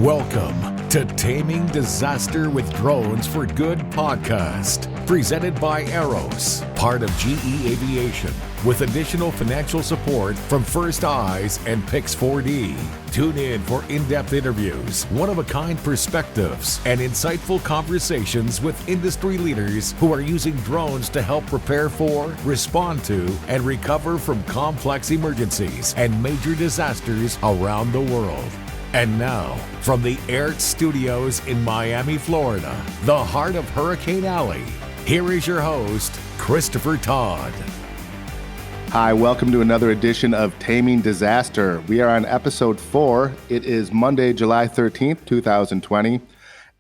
Welcome to Taming Disaster with Drones for Good podcast, presented by Aeros, part of GE Aviation, with additional financial support from First Eyes and Pix4D. Tune in for in-depth interviews, one-of-a-kind perspectives, and insightful conversations with industry leaders who are using drones to help prepare for, respond to, and recover from complex emergencies and major disasters around the world. And now, from the Airt Studios in Miami, Florida, the heart of Hurricane Alley, here is your host, Christopher Todd. Hi, welcome to another edition of Taming Disaster. We are on episode 4. It is Monday, July 13th, 2020.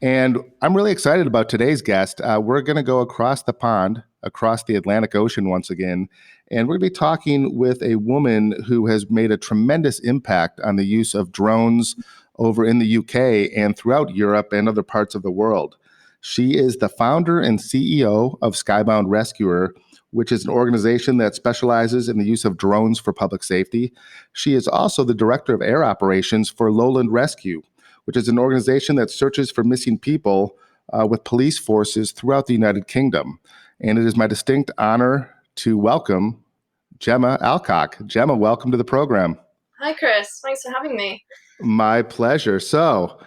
And I'm really excited about today's guest. We're going to go across the pond, across the Atlantic Ocean once again, and we're going to be talking with a woman who has made a tremendous impact on the use of drones over in the UK and throughout Europe and other parts of the world. She is the founder and CEO of SkyBound Rescuer, which is an organization that specializes in the use of drones for public safety. She is also the director of air operations for Lowland Rescue, which is an organization that searches for missing people with police forces throughout the United Kingdom. And it is my distinct honor to welcome Gemma Alcock. Gemma, welcome to the program. Hi, Chris. Thanks for having me. My pleasure. So,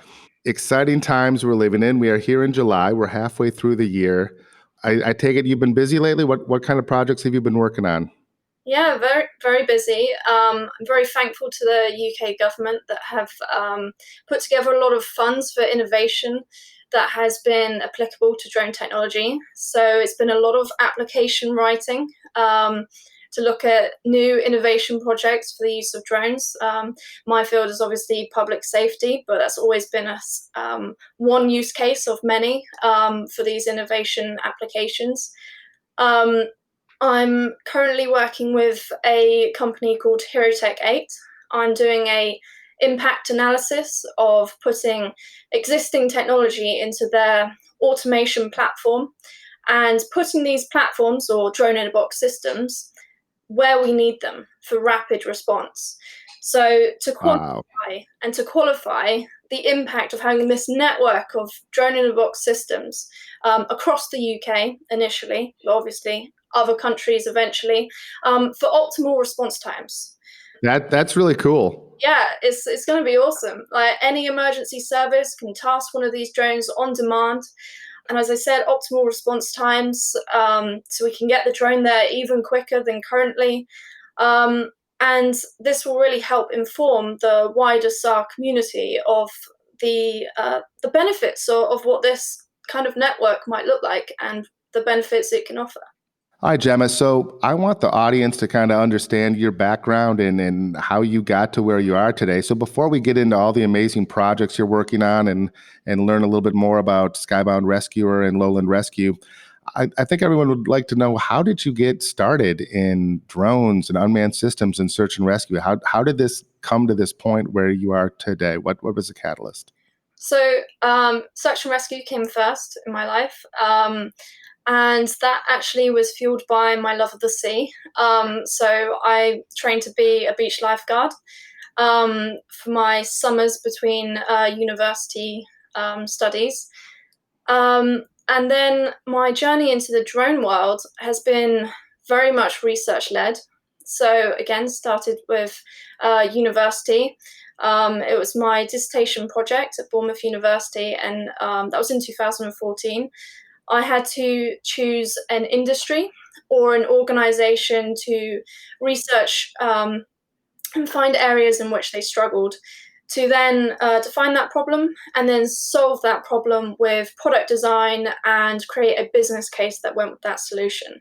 exciting times we're living in. We are here in July. We're halfway through the year. I take it you've been busy lately. What kind of projects have you been working on? Yeah, very, very busy. I'm very thankful to the UK government that have put together a lot of funds for innovation that has been applicable to drone technology. So it's been a lot of application writing to look at new innovation projects for the use of drones. My field is obviously public safety, but that's always been one use case of many for these innovation applications. I'm currently working with a company called HeroTech 8. I'm doing a impact analysis of putting existing technology into their automation platform and putting these platforms or drone-in-a-box systems where we need them for rapid response. So to qualify the impact of having this network of drone-in-a-box systems across the UK initially, obviously other countries eventually, for optimal response times. That's really cool. Yeah, it's going to be awesome. Like any emergency service can task one of these drones on demand. And as I said, optimal response times, so we can get the drone there even quicker than currently. And this will really help inform the wider SAR community of the benefits of what this kind of network might look like and the benefits it can offer. Hi, Gemma. So I want the audience to kind of understand your background and how you got to where you are today. So before we get into all the amazing projects you're working on and learn a little bit more about SkyBound Rescuer and Lowland Rescue, I think everyone would like to know, how did you get started in drones and unmanned systems and search and rescue? How did this come to this point where you are today? What was the catalyst? So search and rescue came first in my life. And that actually was fueled by my love of the sea. So I trained to be a beach lifeguard for my summers between university studies. And then my journey into the drone world has been very much research-led. So again, started with university. It was my dissertation project at Bournemouth University, and that was in 2014. I had to choose an industry or an organization to research and find areas in which they struggled, to then define that problem and then solve that problem with product design and create a business case that went with that solution.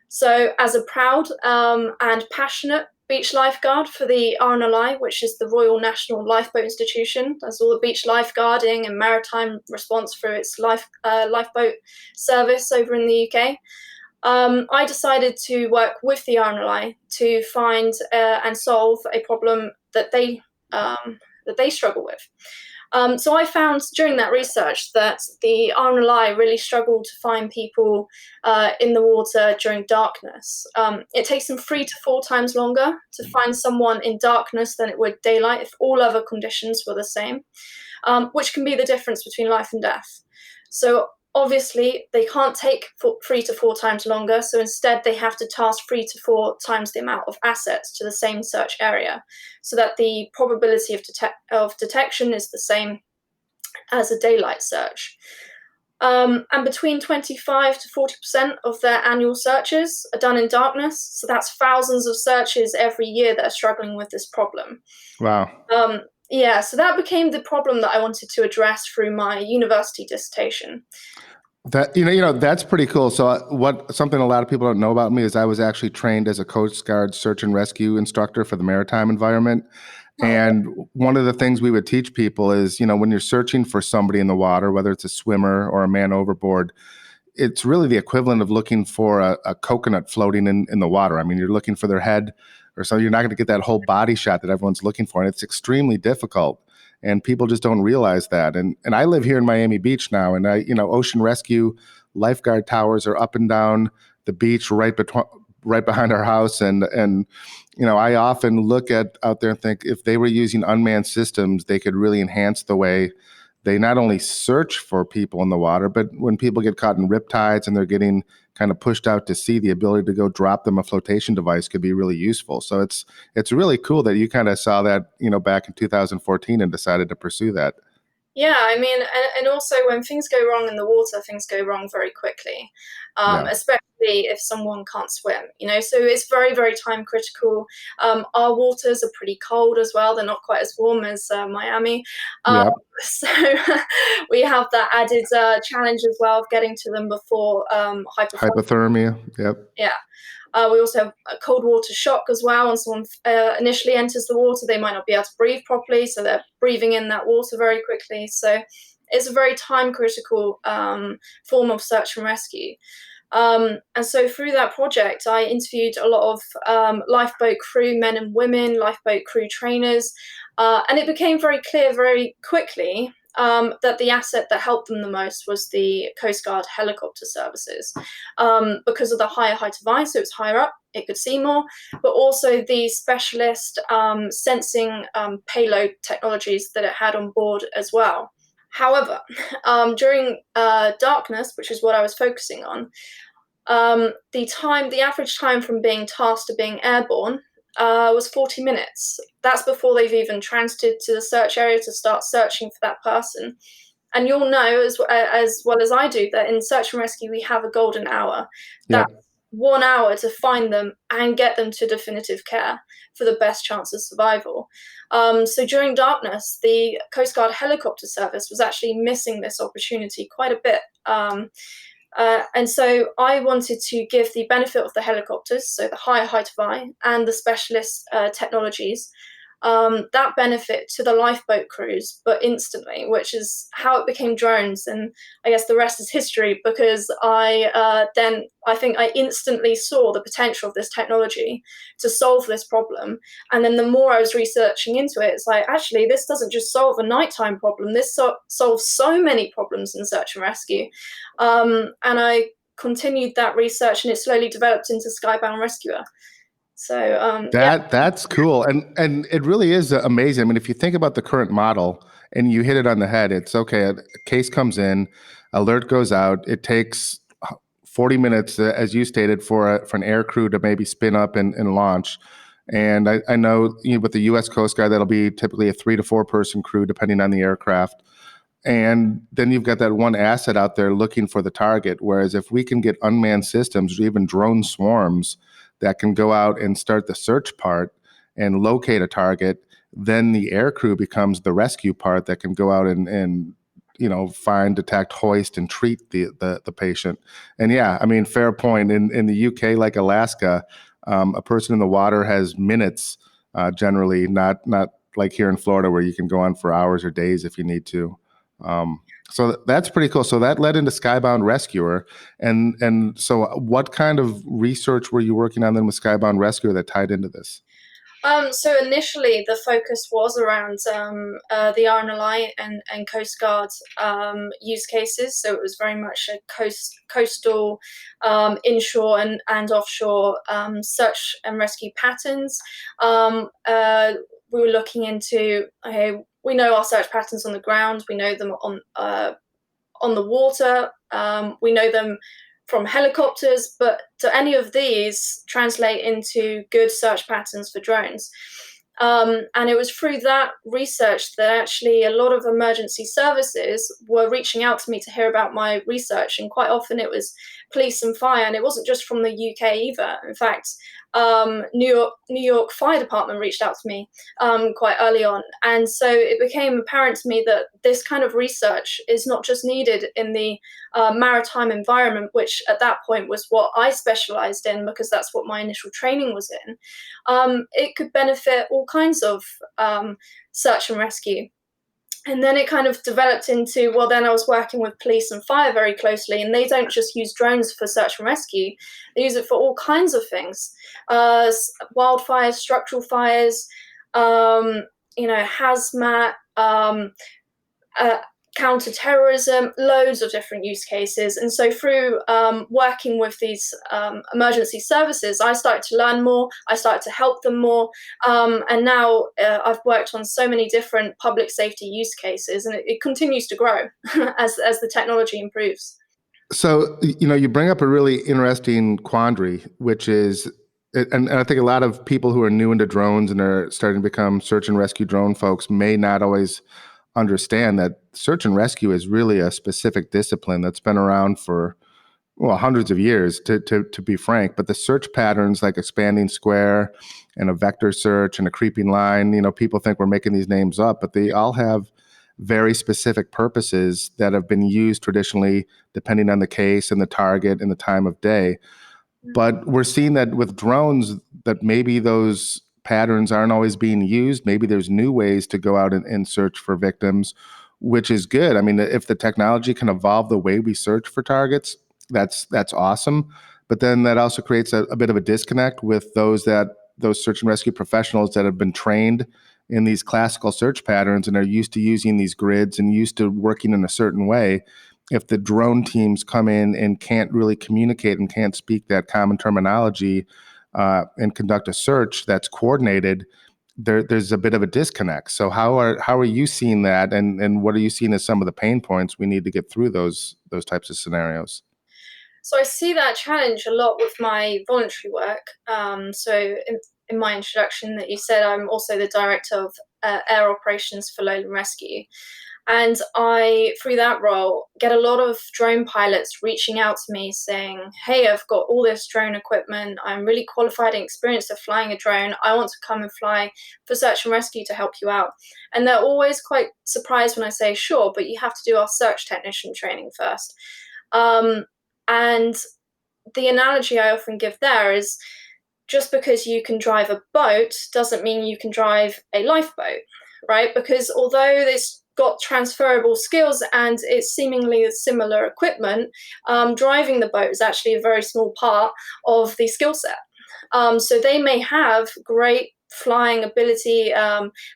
So as a proud and passionate beach lifeguard for the RNLI, which is the Royal National Lifeboat Institution, does all the beach lifeguarding and maritime response for its lifeboat service over in the UK. I decided to work with the RNLI to find and solve a problem that they struggle with. So I found during that research that the RNLI really struggled to find people in the water during darkness. It takes them 3 to 4 times longer to find someone in darkness than it would daylight if all other conditions were the same, which can be the difference between life and death. So obviously, they can't take 3 to 4 times longer, so instead they have to task 3 to 4 times the amount of assets to the same search area, so that the probability of detection is the same as a daylight search. And between 25 to 40% of their annual searches are done in darkness, so that's thousands of searches every year that are struggling with this problem. Wow. Yeah, so that became the problem that I wanted to address through my university dissertation. That that's pretty cool. So something a lot of people don't know about me is I was actually trained as a Coast Guard search and rescue instructor for the maritime environment. And one of the things we would teach people is, when you're searching for somebody in the water, whether it's a swimmer or a man overboard, it's really the equivalent of looking for a coconut floating in the water. I mean, you're looking for their head or so. You're not going to get that whole body shot that everyone's looking for. And it's extremely difficult. And people just don't realize that. And I live here in Miami Beach now, and ocean rescue lifeguard towers are up and down the beach right behind our house. And I often look out there and think if they were using unmanned systems, they could really enhance the way they not only search for people in the water, but when people get caught in riptides and they're getting kind of pushed out to sea, the ability to go drop them a flotation device could be really useful. So it's really cool that you kind of saw that, back in 2014 and decided to pursue that. Yeah, I mean, and also when things go wrong in the water, things go wrong very quickly, especially if someone can't swim, so it's very, very time critical. Our waters are pretty cold as well. They're not quite as warm as Miami. Yep. So we have that added challenge as well of getting to them before hypothermia. Yep. Yeah. We also have a cold water shock as well. When someone initially enters the water, they might not be able to breathe properly, so they're breathing in that water very quickly. So it's a very time-critical form of search and rescue. And so through that project, I interviewed a lot of lifeboat crew, men and women, lifeboat crew trainers, and it became very clear very quickly that the asset that helped them the most was the Coast Guard helicopter services, because of the higher height of ice, so it was higher up, it could see more, but also the specialist sensing payload technologies that it had on board as well. However, during darkness, which is what I was focusing on, the average time from being tasked to being airborne was 40 minutes. That's before they've even transited to the search area to start searching for that person. And you'll know as well as I do that in search and rescue, we have a golden hour. That's 1 hour to find them and get them to definitive care for the best chance of survival. So during darkness, the Coast Guard helicopter service was actually missing this opportunity quite a bit. And so I wanted to give the benefit of the helicopters, so the higher height of eye and the specialist technologies, that benefit to the lifeboat crews, but instantly, which is how it became drones. And I guess the rest is history, because I think I instantly saw the potential of this technology to solve this problem. And then the more I was researching into it, it's like, actually, this doesn't just solve a nighttime problem. This solves so many problems in search and rescue. And I continued that research, and it slowly developed into SkyBound Rescuer. So that's cool. And it really is amazing. I mean, if you think about the current model and you hit it on the head, it's okay. A case comes in, alert goes out. It takes 40 minutes, as you stated, for an air crew to maybe spin up and launch. And I know with the U.S. Coast Guard, that'll be typically a 3 to 4 person crew, depending on the aircraft. And then you've got that one asset out there looking for the target. Whereas if we can get unmanned systems or even drone swarms that can go out and start the search part and locate a target, then the air crew becomes the rescue part that can go out and find, detect, hoist, and treat the patient. And yeah, I mean, fair point. In the UK, like Alaska, a person in the water has minutes generally, not like here in Florida where you can go on for hours or days if you need to. So that's pretty cool. So that led into SkyBound Rescuer. And so what kind of research were you working on then with SkyBound Rescuer that tied into this? So initially, the focus was around the RNLI and Coast Guard use cases. So it was very much a coastal, inshore and offshore search and rescue patterns. We were looking into, okay, we know our search patterns on the ground. We know them on the water. We know them from helicopters, but do any of these translate into good search patterns for drones? And it was through that research that actually a lot of emergency services were reaching out to me to hear about my research. And quite often it was police and fire, and it wasn't just from the UK either. In fact, New York Fire Department reached out to me quite early on. And so it became apparent to me that this kind of research is not just needed in the maritime environment, which at that point was what I specialized in because that's what my initial training was in. It could benefit all kinds of search and rescue. And then it kind of developed into, well, then I was working with police and fire very closely, and they don't just use drones for search and rescue. They use it for all kinds of things, wildfires, structural fires, hazmat, counterterrorism, loads of different use cases. And so through working with these emergency services, I started to learn more, I started to help them more. And now I've worked on so many different public safety use cases, and it continues to grow as the technology improves. So, you bring up a really interesting quandary, which is, and I think a lot of people who are new into drones and are starting to become search and rescue drone folks may not always understand that search and rescue is really a specific discipline that's been around for, well, hundreds of years, to be frank. But the search patterns like expanding square and a vector search and a creeping line, people think we're making these names up, but they all have very specific purposes that have been used traditionally, depending on the case and the target and the time of day. But we're seeing that with drones, that maybe those patterns aren't always being used. Maybe there's new ways to go out and search for victims, which is good. I mean, if the technology can evolve the way we search for targets, that's awesome. But then that also creates a bit of a disconnect with those search and rescue professionals that have been trained in these classical search patterns and are used to using these grids and used to working in a certain way. If the drone teams come in and can't really communicate and can't speak that common terminology and conduct a search that's coordinated, there's a bit of a disconnect. So how are you seeing that, and what are you seeing as some of the pain points we need to get through those types of scenarios? So I see that challenge a lot with my voluntary work. So in my introduction that you said, I'm also the director of air operations for Lowland Rescue. And I, through that role, get a lot of drone pilots reaching out to me saying, hey, I've got all this drone equipment. I'm really qualified and experienced at flying a drone. I want to come and fly for search and rescue to help you out. And they're always quite surprised when I say, sure, but you have to do our search technician training first. And the analogy I often give there is, just because you can drive a boat doesn't mean you can drive a lifeboat, right? Because although this got transferable skills and it's seemingly similar equipment, driving the boat is actually a very small part of the skill set. So they may have great flying ability,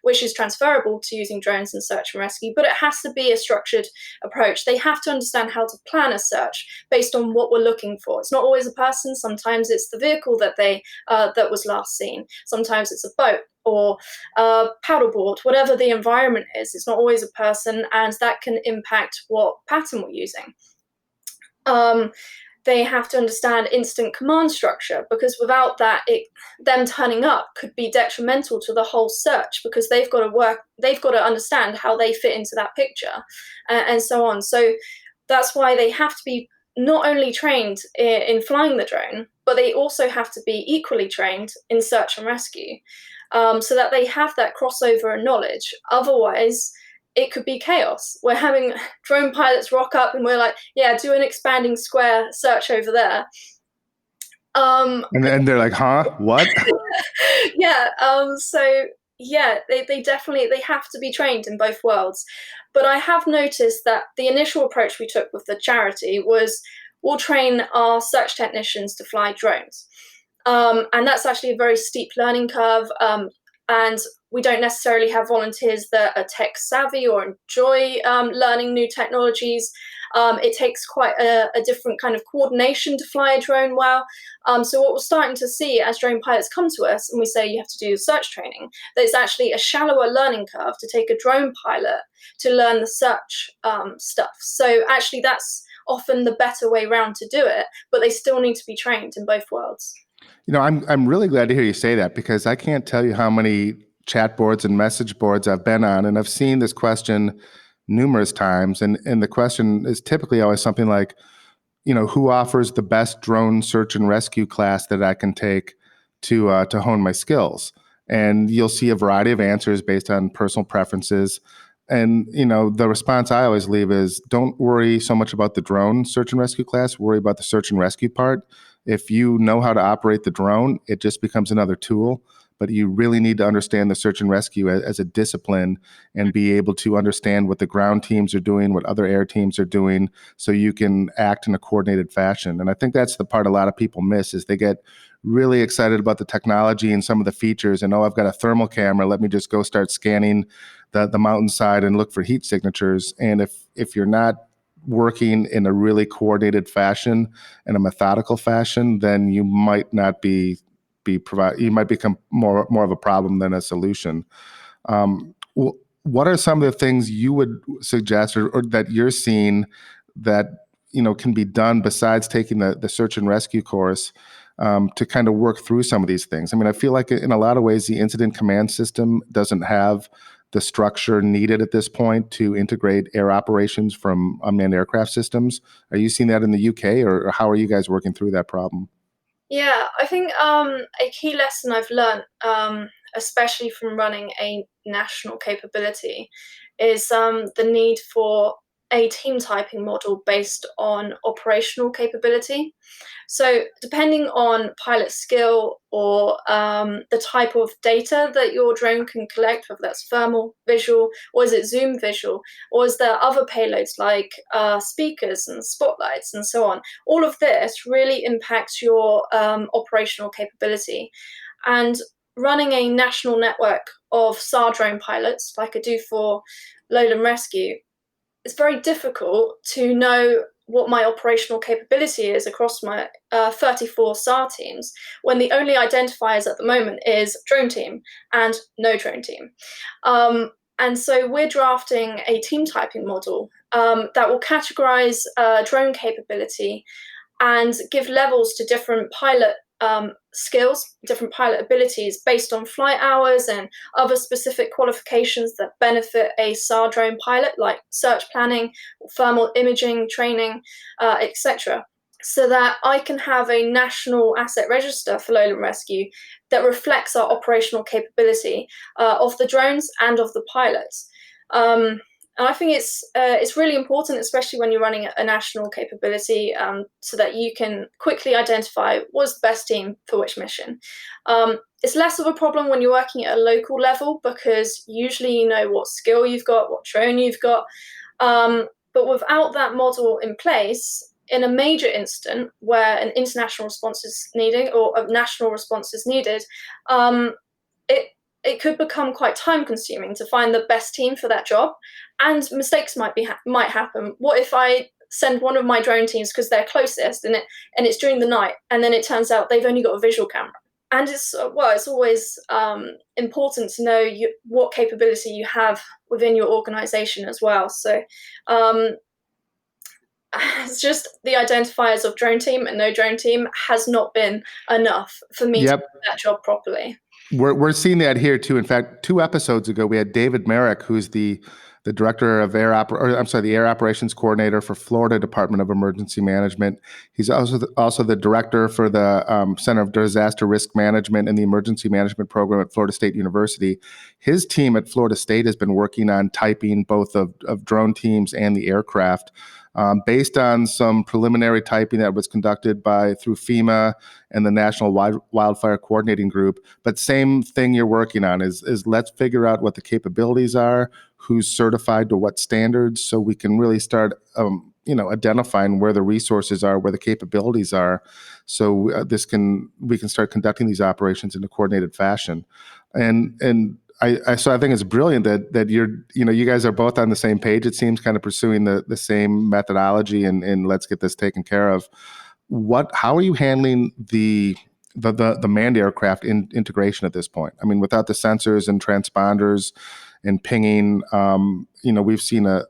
which is transferable to using drones and search and rescue, but it has to be a structured approach. They have to understand how to plan a search based on what we're looking for. It's not always a person. Sometimes it's the vehicle that that was last seen. Sometimes it's a boat or paddleboard, whatever the environment is. It's not always a person, and that can impact what pattern we're using. They have to understand instant command structure, because without that, them turning up could be detrimental to the whole search, because they've got to understand how they fit into that picture, and so on. So that's why they have to be not only trained in flying the drone, but they also have to be equally trained in search and rescue, so that they have that crossover and knowledge. Otherwise, it could be chaos. We're having drone pilots rock up and we're like, yeah, do an expanding square search over there. And they're like, huh? What? Yeah. So yeah, they definitely have to be trained in both worlds. But I have noticed that the initial approach we took with the charity was, we'll train our search technicians to fly drones. And that's actually a very steep learning curve. and we don't necessarily have volunteers that are tech savvy or enjoy learning new technologies. It takes quite a different kind of coordination to fly a drone well. So what we're starting to see as drone pilots come to us and we say you have to do search training, that it's actually a shallower learning curve to take a drone pilot to learn the search stuff. So actually that's often the better way around to do it, but they still need to be trained in both worlds. I'm really glad to hear you say that, because I can't tell you how many chat boards and message boards I've been on, and I've seen this question numerous times. And the question is typically always something like, who offers the best drone search and rescue class that I can take to hone my skills? And you'll see a variety of answers based on personal preferences. And, the response I always leave is, don't worry so much about the drone search and rescue class, worry about the search and rescue part. If you know how to operate the drone, it just becomes another tool. But you really need to understand the search and rescue as a discipline and be able to understand what the ground teams are doing, what other air teams are doing, so you can act in a coordinated fashion. And I think that's the part a lot of people miss, is they get really excited about the technology and some of the features, and I've got a thermal camera, let me just go start scanning the mountainside and look for heat signatures. And if you're not working in a really coordinated fashion and a methodical fashion, then you might not be you might become more of a problem than a solution. What are some of the things you would suggest or that you're seeing that can be done besides taking the search and rescue course to kind of work through some of these things? I mean, I feel like in a lot of ways the incident command system doesn't have the structure needed at this point to integrate air operations from unmanned aircraft systems. Are you seeing that in the UK, or how are you guys working through that problem? Yeah, I think a key lesson I've learned, especially from running a national capability, is the need for a team typing model based on operational capability. So depending on pilot skill or the type of data that your drone can collect, whether that's thermal, visual, or is it zoom visual, or is there other payloads like speakers and spotlights and so on, all of this really impacts your operational capability. And running a national network of SAR drone pilots, like I do for Lowland Rescue, it's very difficult to know what my operational capability is across my 34 SAR teams when the only identifiers at the moment is drone team and no drone team. And so we're drafting a team typing model that will categorize drone capability and give levels to different pilot skills, different pilot abilities based on flight hours and other specific qualifications that benefit a SAR drone pilot, like search planning, thermal imaging training, etc. So that I can have a national asset register for Lowland Rescue that reflects our operational capability of the drones and of the pilots. And I think it's really important, especially when you're running a national capability, so that you can quickly identify what's the best team for which mission. It's less of a problem when you're working at a local level, because usually you know what skill you've got, what drone you've got. But without that model in place, in a major incident where an international response is needed or a national response is needed, it could become quite time consuming to find the best team for that job, and mistakes might happen. What if I send one of my drone teams because they're closest and it's during the night, and then it turns out they've only got a visual camera? And it's always important to know what capability you have within your organization as well. So it's just the identifiers of drone team and no drone team has not been enough for me to do that job properly. We're seeing that here too. In fact, 2 episodes ago, we had David Merrick, who's the director of the Air Operations Coordinator for Florida Department of Emergency Management. He's also the director for the Center of Disaster Risk Management and the Emergency Management Program at Florida State University. His team at Florida State has been working on typing both of drone teams and the aircraft. Based on some preliminary typing that was conducted through FEMA and the National Wildfire Coordinating Group. But same thing you're working on is let's figure out what the capabilities are, who's certified to what standards, so we can really start identifying where the resources are, where the capabilities are, so we can start conducting these operations in a coordinated fashion. So I think it's brilliant that you guys are both on the same page. It seems, kind of pursuing the same methodology and let's get this taken care of. How are you handling the manned aircraft integration at this point? I mean, without the sensors and transponders and pinging, we've seen a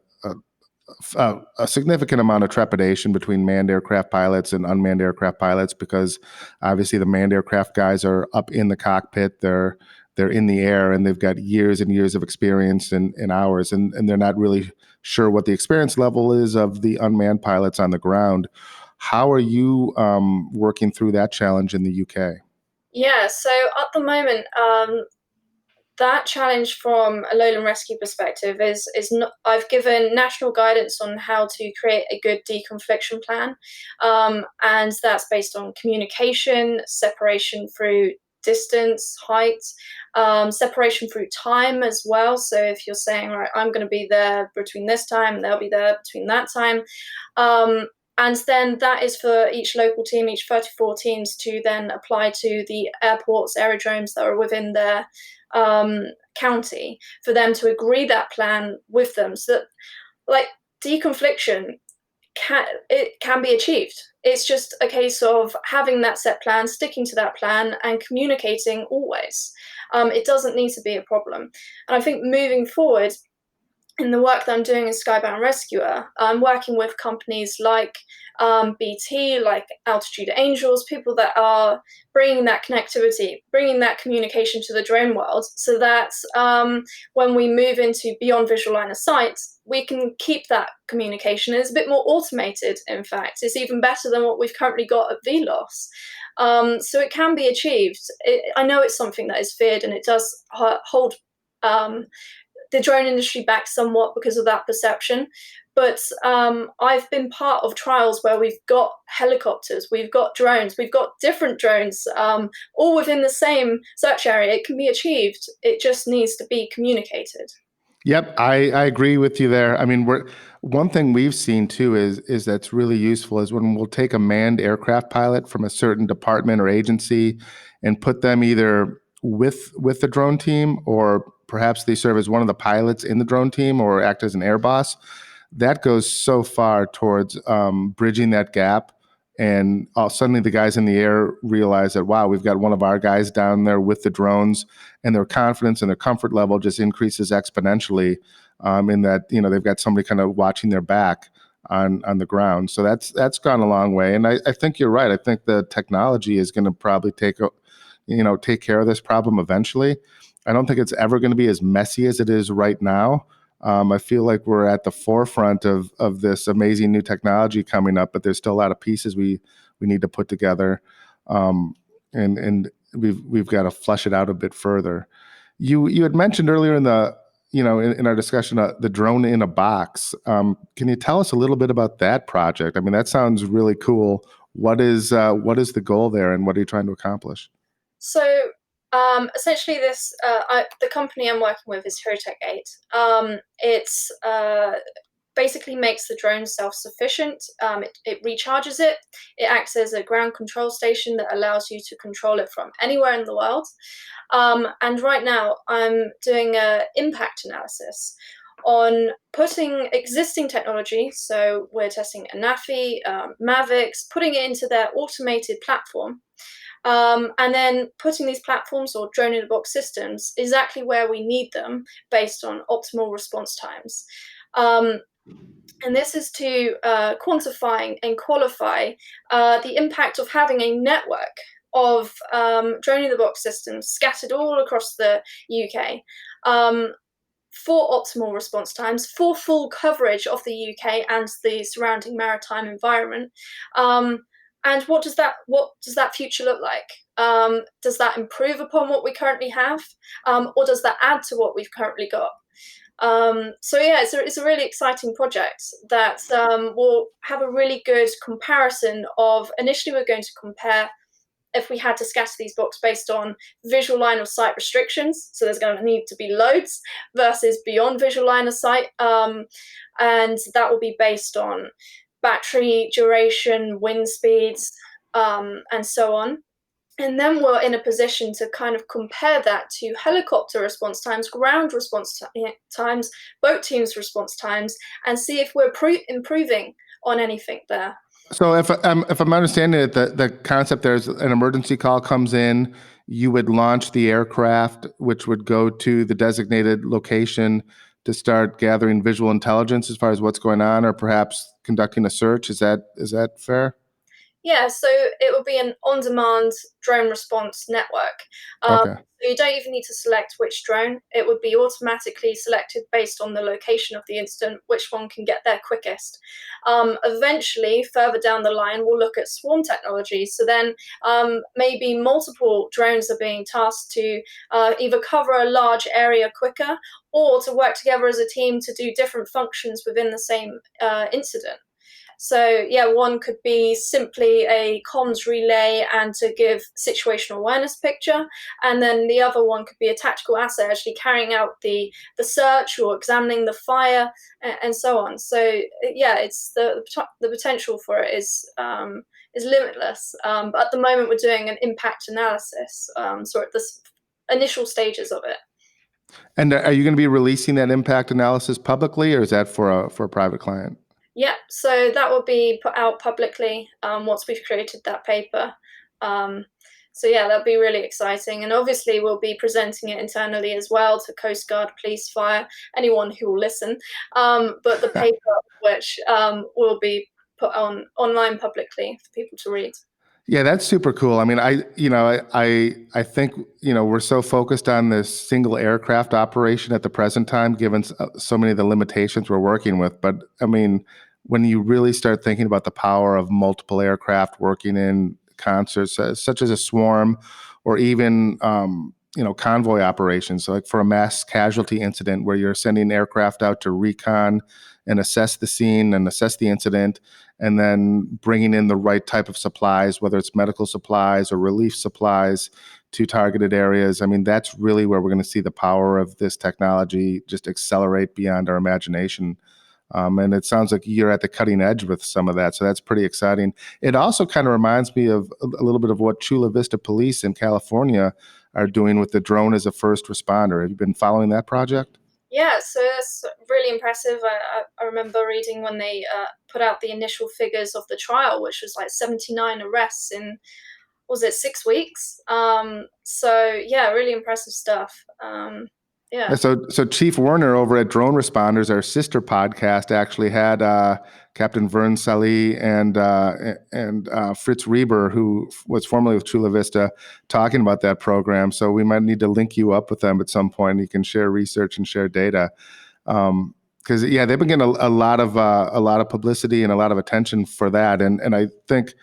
significant amount of trepidation between manned aircraft pilots and unmanned aircraft pilots, because obviously the manned aircraft guys are up in the cockpit, they're in the air, and they've got years and years of experience in hours, and they're not really sure what the experience level is of the unmanned pilots on the ground. How are you working through that challenge in the UK? Yeah, so at the moment, that challenge from a Lowland Rescue perspective is not. I've given national guidance on how to create a good deconfliction plan, and that's based on communication, separation through distance, height, separation through time as well. So if you're saying, right, I'm going to be there between this time, they'll be there between that time. And then that is for each local team, each 34 teams, to then apply to the airports, aerodromes that are within their county, for them to agree that plan with them, so that, like, deconfliction can be achieved. It's just a case of having that set plan, sticking to that plan, and communicating always. It doesn't need to be a problem. And I think moving forward, in the work that I'm doing in SkyBound Rescuer, I'm working with companies like BT, like Altitude Angels, people that are bringing that connectivity, bringing that communication to the drone world, so that when we move into beyond visual line of sight, we can keep that communication. It's a bit more automated, in fact. It's even better than what we've currently got at VLOS. So it can be achieved. I know it's something that is feared, and it does hold the drone industry back somewhat because of that perception. But I've been part of trials where we've got helicopters, we've got drones, we've got different drones, all within the same search area. It can be achieved. It just needs to be communicated. Yep, I agree with you there. I mean, one thing we've seen too is that's really useful is when we'll take a manned aircraft pilot from a certain department or agency and put them either with the drone team, or perhaps they serve as one of the pilots in the drone team or act as an air boss. That goes so far towards bridging that gap. And suddenly the guys in the air realize that, wow, we've got one of our guys down there with the drones, and their confidence and their comfort level just increases exponentially in that, they've got somebody kind of watching their back on the ground. So that's gone a long way. And I think you're right. I think the technology is going to probably take care of this problem eventually. I don't think it's ever going to be as messy as it is right now. I feel like we're at the forefront of this amazing new technology coming up, but there's still a lot of pieces we need to put together, and we've got to flesh it out a bit further. You had mentioned earlier in the in our discussion the drone in a box. Can you tell us a little bit about that project? I mean, that sounds really cool. What is the goal there, and what are you trying to accomplish? So essentially, the company I'm working with is Hirotech 8. It's basically makes the drone self-sufficient. It recharges it. It acts as a ground control station that allows you to control it from anywhere in the world. And right now, I'm doing an impact analysis on putting existing technology. So we're testing Anafi, Mavics, putting it into their automated platform. And then putting these platforms or drone-in-a-box systems exactly where we need them based on optimal response times. And this is to quantify and qualify the impact of having a network of drone-in-the-box systems scattered all across the UK for optimal response times, for full coverage of the UK and the surrounding maritime environment. And what does that future look like? Does that improve upon what we currently have, or does that add to what we've currently got? So yeah, it's a really exciting project that will have a really good comparison of. Initially, we're going to compare if we had to scatter these boxes based on visual line of sight restrictions. So there's going to need to be loads versus beyond visual line of sight, and that will be based on battery duration, wind speeds, and so on. And then we're in a position to kind of compare that to helicopter response times, ground response times, boat teams response times, and see if we're improving on anything there. So if I'm understanding it, the concept there is an emergency call comes in, you would launch the aircraft, which would go to the designated location to start gathering visual intelligence as far as what's going on, or perhaps conducting a search. Is that fair? Yeah, so it will be an on-demand drone response network. Okay. So you don't even need to select which drone. It would be automatically selected based on the location of the incident, which one can get there quickest. Eventually, further down the line, we'll look at swarm technology. So then maybe multiple drones are being tasked to either cover a large area quicker or to work together as a team to do different functions within the same incident. So yeah, one could be simply a comms relay and to give situational awareness picture, and then the other one could be a tactical asset actually carrying out the search or examining the fire and so on. So yeah, it's the potential for it is limitless. But at the moment, we're doing an impact analysis, so at the initial stages of it. And are you going to be releasing that impact analysis publicly, or is that for a private client? Yeah, so that will be put out publicly once we've created that paper. So yeah, that'll be really exciting. And obviously we'll be presenting it internally as well to Coast Guard, police, fire, anyone who will listen. But the paper, which will be put online publicly for people to read. Yeah, that's super cool. I mean, I think, we're so focused on this single aircraft operation at the present time, given so many of the limitations we're working with. But I mean, when you really start thinking about the power of multiple aircraft working in concerts, such as a swarm, or even, convoy operations, so like for a mass casualty incident where you're sending aircraft out to recon and assess the scene and assess the incident, and then bringing in the right type of supplies, whether it's medical supplies or relief supplies, to targeted areas. I mean, that's really where we're going to see the power of this technology just accelerate beyond our imagination. And it sounds like you're at the cutting edge with some of that. So that's pretty exciting. It also kind of reminds me of a little bit of what Chula Vista Police in California are doing with the drone as a first responder. Have you been following that project? Yeah, so it's really impressive. I remember reading when they put out the initial figures of the trial, which was like 79 arrests in, was it 6 weeks? So yeah, really impressive stuff. Yeah. So Chief Werner over at Drone Responders, our sister podcast, actually had Captain Vern Salih and Fritz Reber, who was formerly with Chula Vista, talking about that program. So we might need to link you up with them at some point. You can share research and share data, because they've been getting a lot of publicity and a lot of attention for that. And I think,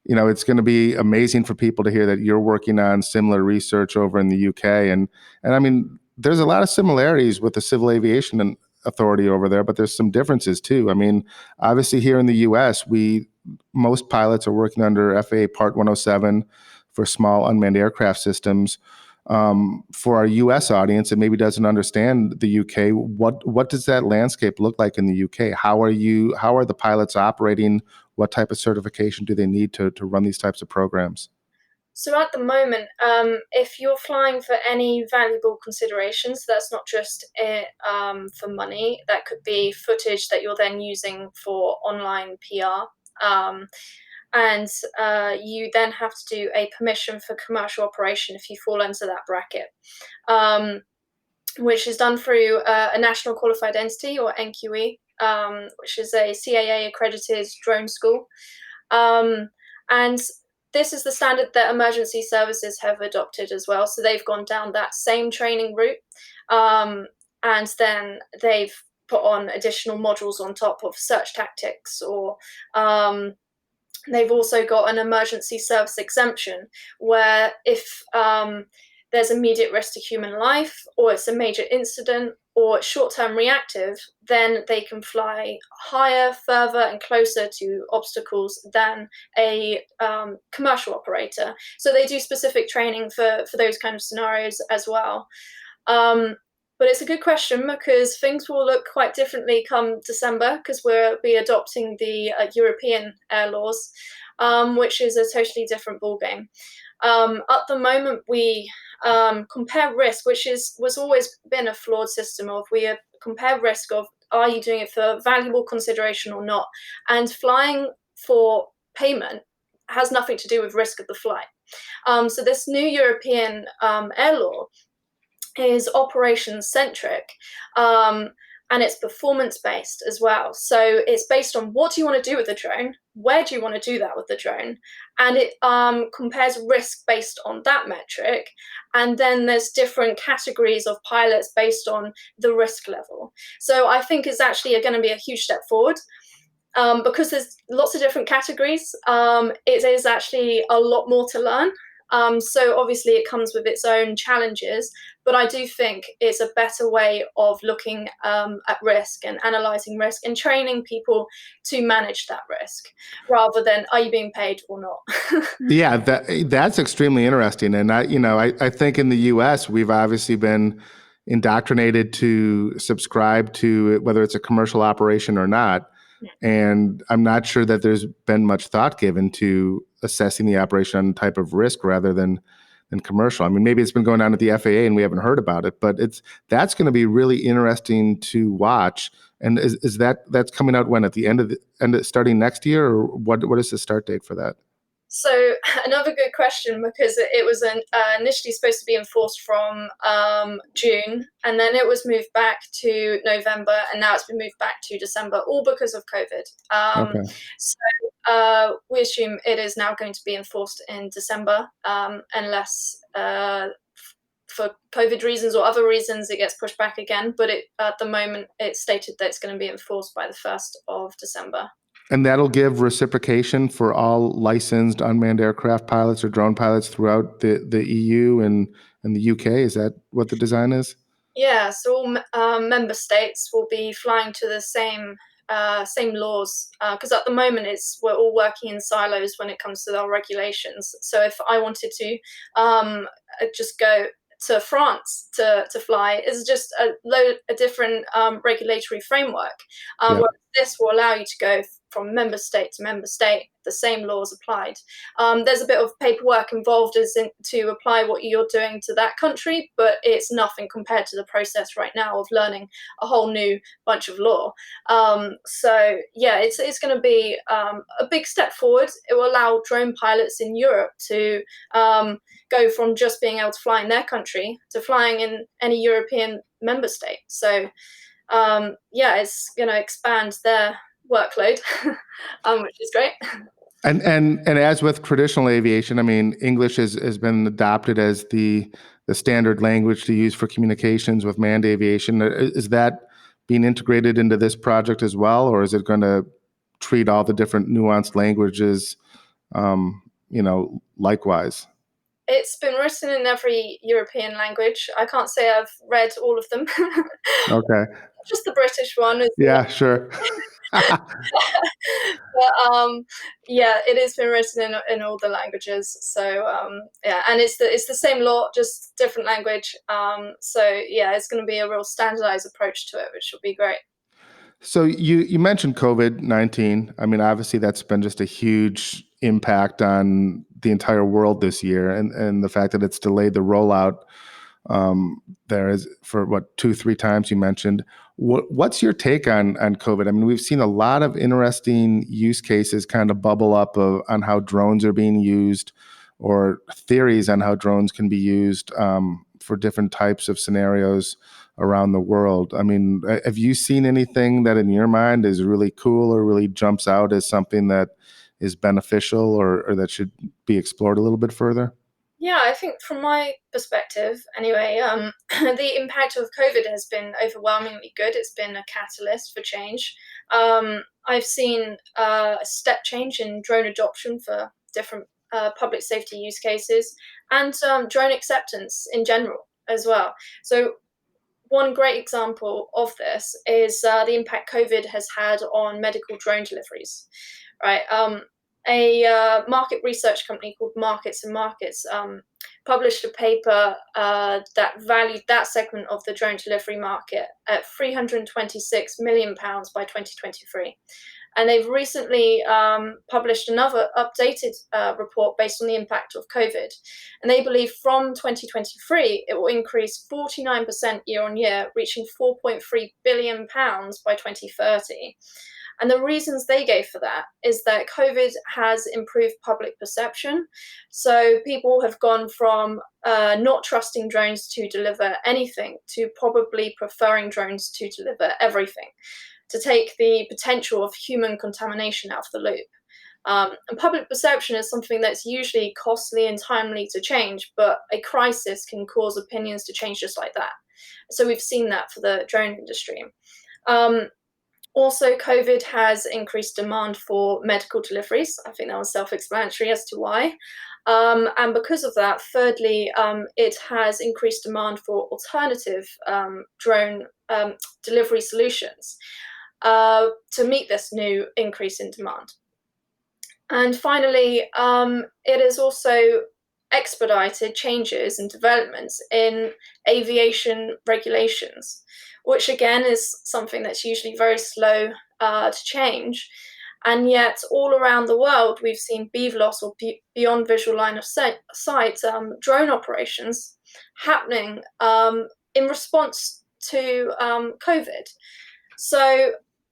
it's going to be amazing for people to hear that you're working on similar research over in the UK. And I mean, there's a lot of similarities with the Civil Aviation Authority over there, but there's some differences too. I mean, obviously here in the US, most pilots are working under FAA Part 107 for small unmanned aircraft systems. For our US audience that maybe doesn't understand the UK, what does that landscape look like in the UK? How are the pilots operating? What type of certification do they need to run these types of programs? So at the moment, if you're flying for any valuable considerations, that's not just for money. That could be footage that you're then using for online PR. And you then have to do a permission for commercial operation if you fall into that bracket, which is done through a National Qualified Entity, or NQE, which is a CAA accredited drone school. And this is the standard that emergency services have adopted as well. So they've gone down that same training route. And then they've put on additional modules on top of search tactics, or they've also got an emergency service exemption where if there's immediate risk to human life, or it's a major incident, or short-term reactive, then they can fly higher, further, and closer to obstacles than a commercial operator. So they do specific training for those kind of scenarios as well. But it's a good question because things will look quite differently come December because we'll be adopting the European air laws, which is a totally different ballgame. At the moment, we compare risk, which was always been a flawed system of we compare risk of are you doing it for valuable consideration or not, and flying for payment has nothing to do with risk of the flight. So this new European air law is operations centric. And it's performance based as well. So it's based on what do you want to do with the drone, where do you want to do that with the drone, and it compares risk based on that metric. And then there's different categories of pilots based on the risk level. So I think it's actually going to be a huge step forward. Because there's lots of different categories, it is actually a lot more to learn. So obviously it comes with its own challenges, but I do think it's a better way of looking at risk and analysing risk and training people to manage that risk rather than are you being paid or not. Yeah, that's extremely interesting. And I think in the US, we've obviously been indoctrinated to subscribe to whether it's a commercial operation or not. And I'm not sure that there's been much thought given to assessing the operation on type of risk rather than commercial. I mean, maybe it's been going on at the FAA and we haven't heard about it, but that's going to be really interesting to watch. And is that's coming out when at the end of starting next year, or what is the start date for that? So another good question, because it was initially supposed to be enforced from June, and then it was moved back to November, and now it's been moved back to December, all because of COVID. Okay. So we assume it is now going to be enforced in December, unless for COVID reasons or other reasons it gets pushed back again. But at the moment, it's stated that it's going to be enforced by the 1st of December. And that'll give reciprocation for all licensed unmanned aircraft pilots or drone pilots throughout the EU and the UK. Is that what the design is? Yeah, so all member states will be flying to the same laws, because at the moment we're all working in silos when it comes to our regulations. So if I wanted to just go to France to fly, is just a different regulatory framework. Yep. This will allow you to go from member state to member state, the same laws applied. There's a bit of paperwork involved to apply what you're doing to that country, but it's nothing compared to the process right now of learning a whole new bunch of law. So yeah, it's going to be a big step forward. It will allow drone pilots in Europe to go from just being able to fly in their country to flying in any European member state. So yeah, it's going to expand their workload, which is great. And as with traditional aviation, I mean, English has been adopted as the standard language to use for communications with manned aviation. Is that being integrated into this project as well, or is it going to treat all the different nuanced languages, likewise? It's been written in every European language. I can't say I've read all of them. Okay. Just the British one. Yeah, sure. But yeah, it has been written in all the languages. So yeah, and it's the same law, just different language. So yeah, it's going to be a real standardized approach to it, which will be great. So you mentioned COVID-19. I mean, obviously that's been just a huge impact on the entire world this year, and the fact that it's delayed the rollout there is for 2-3 times you mentioned. What's your take on COVID? I mean, we've seen a lot of interesting use cases kind of bubble up on how drones are being used, or theories on how drones can be used for different types of scenarios around the world. I mean, have you seen anything that in your mind is really cool or really jumps out as something that is beneficial or that should be explored a little bit further? Yeah, I think from my perspective, anyway, the impact of COVID has been overwhelmingly good. It's been a catalyst for change. I've seen a step change in drone adoption for different public safety use cases, and drone acceptance in general as well. So one great example of this is the impact COVID has had on medical drone deliveries, right? a market research company called Markets and Markets published a paper that valued that segment of the drone delivery market at £326 million by 2023. And they've recently published another updated report based on the impact of COVID. And they believe from 2023, it will increase 49% year on year, reaching £4.3 billion by 2030. And the reasons they gave for that is that COVID has improved public perception. So people have gone from not trusting drones to deliver anything to probably preferring drones to deliver everything, to take the potential of human contamination out of the loop. And public perception is something that's usually costly and timely to change, but a crisis can cause opinions to change just like that. So we've seen that for the drone industry. Also, COVID has increased demand for medical deliveries. I think that was self-explanatory as to why. And because of that, thirdly, it has increased demand for alternative drone delivery solutions to meet this new increase in demand. And finally, it has also expedited changes and developments in aviation regulations, which again is something that's usually very slow to change. And yet all around the world, we've seen BVLOS or beyond visual line of sight drone operations happening in response to COVID. So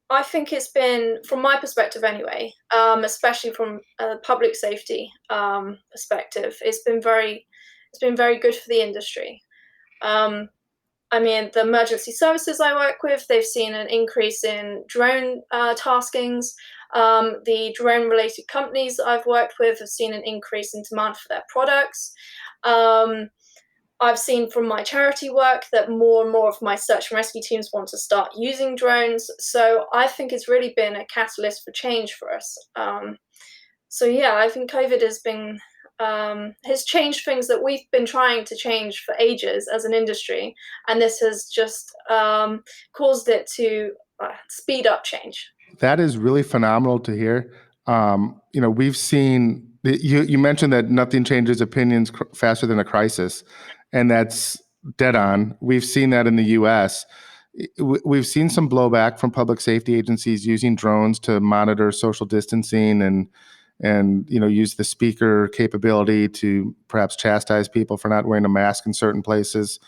I think it's been, from my perspective anyway, especially from a public safety perspective, it's been very good for the industry. I mean, the emergency services I work with, they've seen an increase in drone taskings. The drone-related companies I've worked with have seen an increase in demand for their products. I've seen from my charity work that more and more of my search and rescue teams want to start using drones. So I think it's really been a catalyst for change for us. So yeah, I think COVID has changed things that we've been trying to change for ages as an industry, and this has just caused it to speed up change. That is really phenomenal to hear. We've seen, you mentioned that nothing changes opinions faster than a crisis, and that's dead on. We've seen that in the US. We've seen some blowback from public safety agencies using drones to monitor social distancing and use the speaker capability to perhaps chastise people for not wearing a mask in certain places.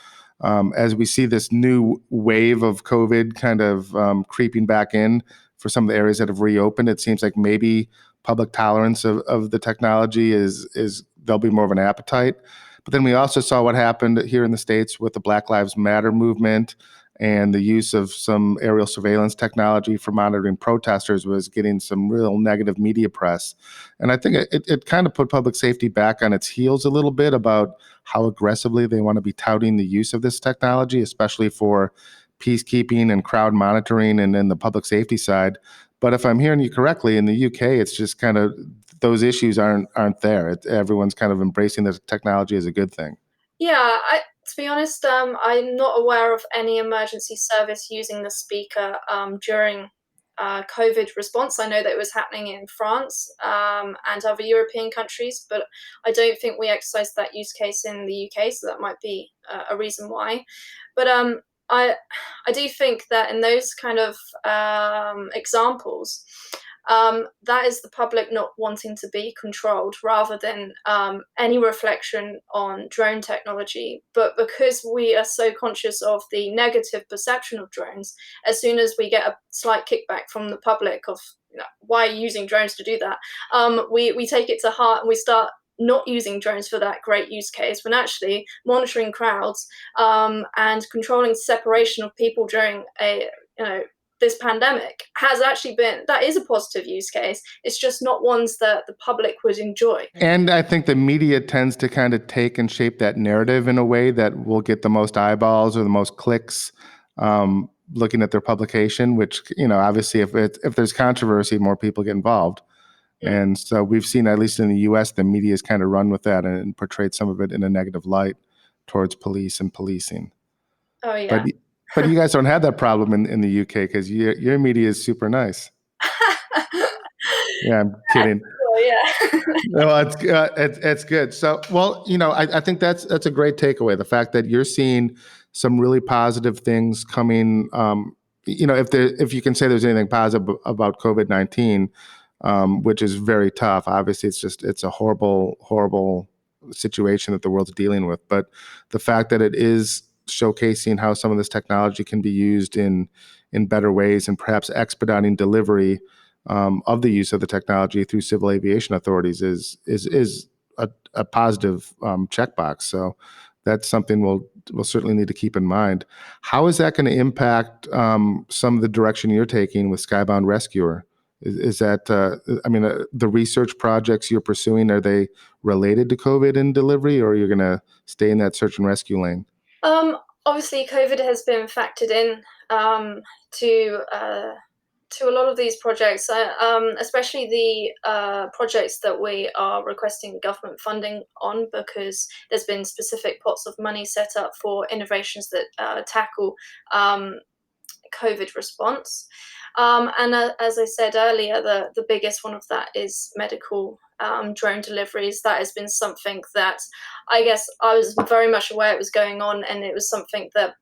As we see this new wave of COVID kind of creeping back in for some of the areas that have reopened, it seems like maybe public tolerance of the technology is there'll be more of an appetite. But then we also saw what happened here in the States with the Black Lives Matter movement, and the use of some aerial surveillance technology for monitoring protesters was getting some real negative media press. And I think it kind of put public safety back on its heels a little bit about how aggressively they want to be touting the use of this technology, especially for peacekeeping and crowd monitoring and then the public safety side. But if I'm hearing you correctly, in the UK, it's just kind of those issues aren't there. Everyone's kind of embracing the technology as a good thing. Yeah, to be honest, I'm not aware of any emergency service using the speaker during COVID response. I know that it was happening in France and other European countries, but I don't think we exercised that use case in the UK, so that might be a reason why. But I do think that in those kind of examples, that is the public not wanting to be controlled rather than any reflection on drone technology. But because we are so conscious of the negative perception of drones, as soon as we get a slight kickback from the public of why are you using drones to do that, we take it to heart and we start not using drones for that great use case, when actually monitoring crowds and controlling separation of people during this pandemic has actually been, that is a positive use case. It's just not ones that the public would enjoy. And I think the media tends to kind of take and shape that narrative in a way that will get the most eyeballs or the most clicks looking at their publication, which, obviously if there's controversy, more people get involved. And so we've seen, at least in the US, the media has kind of run with that and portrayed some of it in a negative light towards police and policing. Oh, yeah. But you guys don't have that problem in the UK because your media is super nice. Yeah, I'm kidding. yeah. No, it's good. So, well, I think that's a great takeaway. The fact that you're seeing some really positive things coming. If you can say there's anything positive about COVID-19, which is very tough. Obviously, it's a horrible situation that the world's dealing with. But the fact that it is showcasing how some of this technology can be used in better ways and perhaps expediting delivery of the use of the technology through civil aviation authorities is a positive checkbox. So that's something we'll certainly need to keep in mind. How is that going to impact some of the direction you're taking with SkyBound Rescuer? Is that the research projects you're pursuing, are they related to COVID and delivery, or you're going to stay in that search and rescue lane? Obviously, COVID has been factored in to a lot of these projects, especially the projects that we are requesting government funding on, because there's been specific pots of money set up for innovations that tackle COVID response. And as I said earlier, the biggest one of that is medical drone deliveries. That has been something that I guess I was very much aware it was going on, and it was something that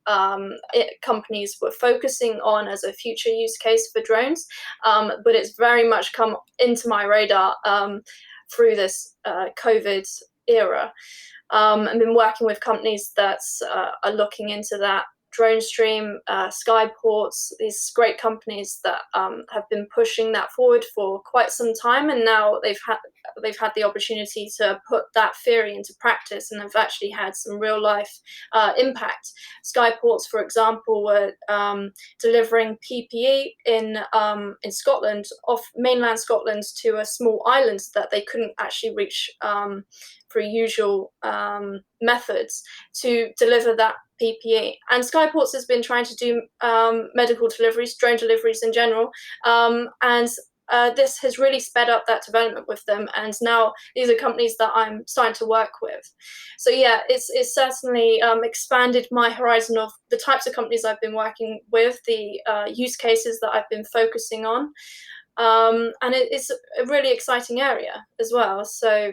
companies were focusing on as a future use case for drones. But it's very much come into my radar through this COVID era. I've been working with companies that are looking into that. DroneStream, Skyports, these great companies that have been pushing that forward for quite some time, and now they've had the opportunity to put that theory into practice and have actually had some real life impact. Skyports, for example, were delivering PPE in Scotland, off mainland Scotland, to a small island that they couldn't actually reach through usual methods to deliver that PPE. And Skyports has been trying to do medical deliveries, drone deliveries in general, and this has really sped up that development with them. And now these are companies that I'm starting to work with. So yeah, it's certainly expanded my horizon of the types of companies I've been working with, the use cases that I've been focusing on, and it's a really exciting area as well. So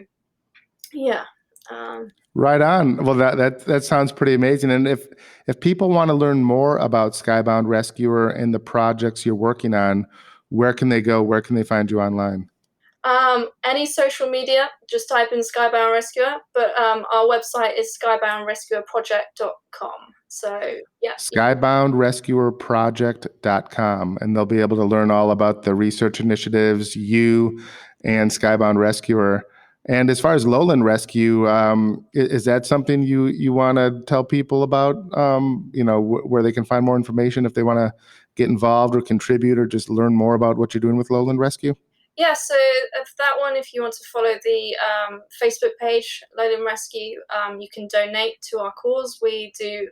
yeah. Right on. Well, that sounds pretty amazing. And if people want to learn more about SkyBound Rescuer and the projects you're working on, where can they go? Where can they find you online? Any social media, just type in SkyBound Rescuer, but our website is skyboundrescuerproject.com. So yeah. Skyboundrescuerproject.com, and they'll be able to learn all about the research initiatives, you and SkyBound Rescuer. And as far as Lowland Rescue, is that something you want to tell people about? Where they can find more information if they want to get involved or contribute or just learn more about what you're doing with Lowland Rescue? Yeah, so that one, if you want to follow the Facebook page, Lowland Rescue, you can donate to our cause. We do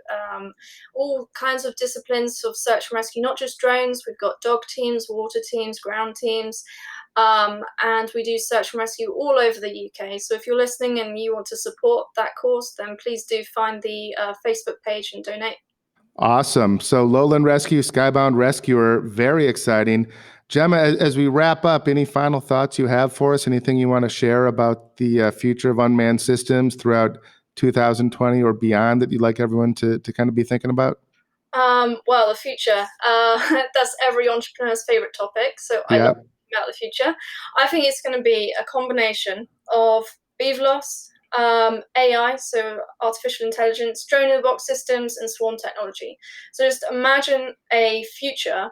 all kinds of disciplines of search and rescue, not just drones. We've got dog teams, water teams, ground teams, and we do search and rescue all over the UK. So if you're listening and you want to support that cause, then please do find the Facebook page and donate. Awesome. So Lowland Rescue, SkyBound Rescuer, very exciting. Gemma, as we wrap up, any final thoughts you have for us? Anything you want to share about the future of unmanned systems throughout 2020 or beyond that you'd like everyone to kind of be thinking about? Well, the future, that's every entrepreneur's favorite topic. So I love talking about the future. I think it's going to be a combination of BVLOS, AI, so artificial intelligence, drone-in-the-box systems, and swarm technology. So just imagine a future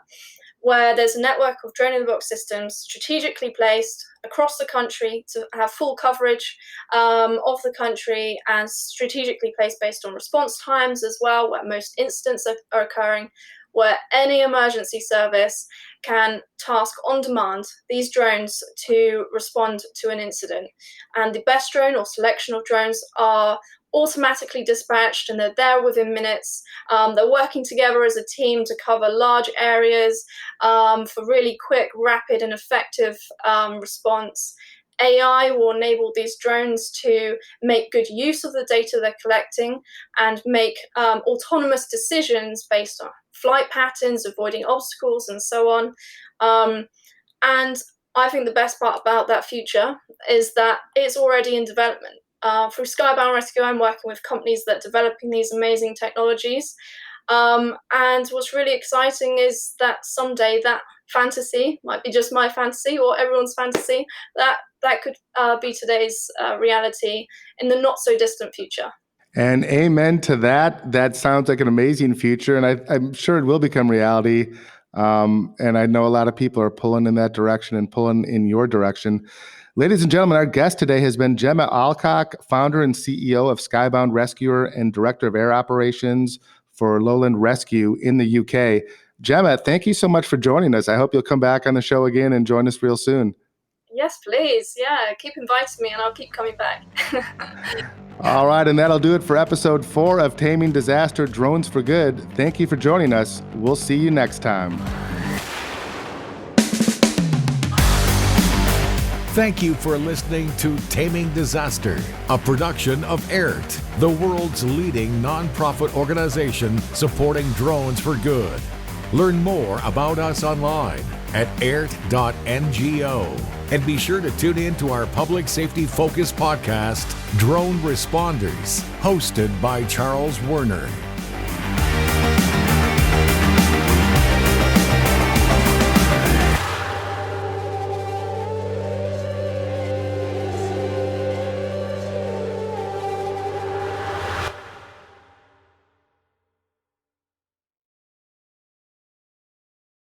where there's a network of drone-in-the-box systems strategically placed across the country to have full coverage of the country, and strategically placed based on response times as well, where most incidents are occurring, where any emergency service can task on demand these drones to respond to an incident. And the best drone or selection of drones are automatically dispatched, and they're there within minutes. They're working together as a team to cover large areas for really quick, rapid, and effective response. AI will enable these drones to make good use of the data they're collecting and make autonomous decisions based on flight patterns, avoiding obstacles, and so on. And I think the best part about that future is that it's already in development. Through SkyBound Rescue, I'm working with companies that are developing these amazing technologies. And what's really exciting is that someday that fantasy might be just my fantasy or everyone's fantasy, that could be today's reality in the not so distant future. And amen to that. That sounds like an amazing future, and I'm sure it will become reality. And I know a lot of people are pulling in that direction and pulling in your direction. Ladies and gentlemen, our guest today has been Gemma Alcock, founder and CEO of SkyBound Rescuer and Director of Air Operations for Lowland Rescue in the UK. Gemma, thank you so much for joining us. I hope you'll come back on the show again and join us real soon. Yes, please. Yeah, keep inviting me and I'll keep coming back. All right, and that'll do it for episode 4 of Taming Disaster Drones for Good. Thank you for joining us. We'll see you next time. Thank you for listening to Taming Disaster, a production of AIRT, the world's leading nonprofit organization supporting drones for good. Learn more about us online at airt.ngo. And be sure to tune in to our public safety focused podcast, Drone Responders, hosted by Charles Werner.